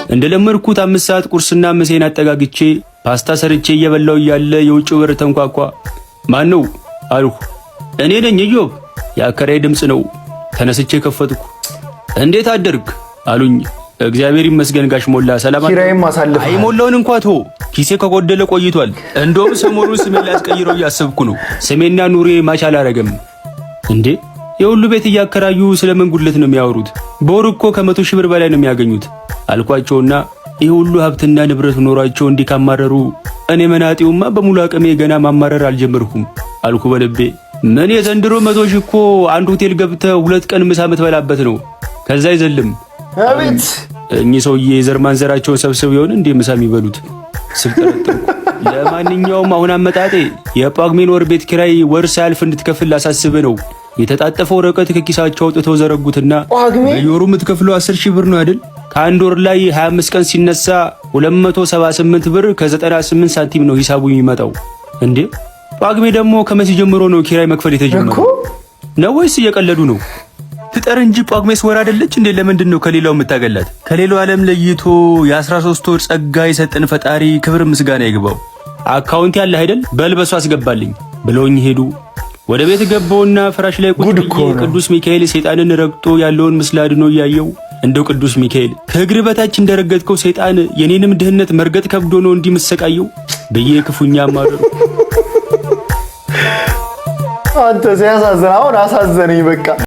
እንደለመድኩት 5 ሰዓት ቁርስና ምሴን አጠጋግቼ ፓስታ ሰርቼ እየበላው እያለ የውጭ በር ተንኳኳ። ማን ነው አልሁ። እኔ ነኝ ኢዮብ። የአከራይ ድምፅ ነው። ተነስቼ ከፈትኩ። እንዴት አደርክ አሉኝ። እግዚአብሔር ይመስገን ጋሽ ሞላ ሰላም አለ። ኪራይም ማሳለፍ አይ ሞላውን እንኳን ተው፣ ኪሴ ከጎደለ ቆይቷል። እንደውም ሰሞኑን ስሜን ላስቀይረው እያሰብኩ ነው። ስሜና ኑሬ ማች አላረገም እንዴ? የሁሉ ቤት እያከራዩ ስለምን ጉድለት ነው የሚያወሩት? በወር እኮ ከ100 ሺህ ብር በላይ ነው የሚያገኙት አልኳቸውና ይህ ሁሉ ሀብትና ንብረት ኖሯቸው እንዲካማረሩ እኔ መናጤውማ በሙሉ አቅሜ ገና ማማረር አልጀመርኩም አልኩ በልቤ። ምን የዘንድሮ 100 ሺህ እኮ አንድ ሆቴል ገብተህ 2 ቀን ምሳ የምትበላበት ነው። ከዛ አይዘልም። አቤት እኚህ ሰውዬ የዘር ማንዘራቸውን ሰብስበው ይሆን እንዴ ምሳ የሚበሉት ስል ጠረጠርኩ። ለማንኛውም አሁን አመጣጤ የጳጉሜን ወር ቤት ኪራይ ወር ሳያልፍ እንድትከፍል ላሳስብ ነው። የተጣጠፈው ወረቀት ከኪሳቸው አውጥተው ዘረጉትና በየወሩ የምትከፍለው 10 ሺህ ብር ነው አይደል? ከአንድ ወር ላይ 25 ቀን ሲነሳ 278 ብር ከ98 ሳንቲም ነው ሂሳቡ የሚመጣው። እንዴ ጳጉሜ ደግሞ ከመቼ ጀምሮ ነው ኪራይ መክፈል የተጀመረው? ነው ወይስ እየቀለዱ ነው? ፍጠር እንጂ ጳጉሜስ ወር አይደለች እንዴ? ለምንድን ነው ከሌላው የምታገላት? ከሌላው ዓለም ለይቶ የ13 ወር ጸጋ የሰጠን ፈጣሪ ክብር ምስጋና ይግባው። አካውንት ያለ አይደል? በልበሱ አስገባልኝ ብለውኝ ሄዱ። ወደ ቤት ገባውና ፍራሽ ላይ ቁጭ ብዬ ቅዱስ ሚካኤል ሰይጣንን ረግጦ ያለውን ምስል አድኖ እያየው እንደው ቅዱስ ሚካኤል ከእግር በታች እንደረገጥከው ሰይጣን የኔንም ድህነት መርገጥ ከብዶ ነው እንዲመሰቃየው ብዬ ክፉኛ ማረሩ። አንተ ሲያሳዝን አሁን አሳዘነኝ በቃ።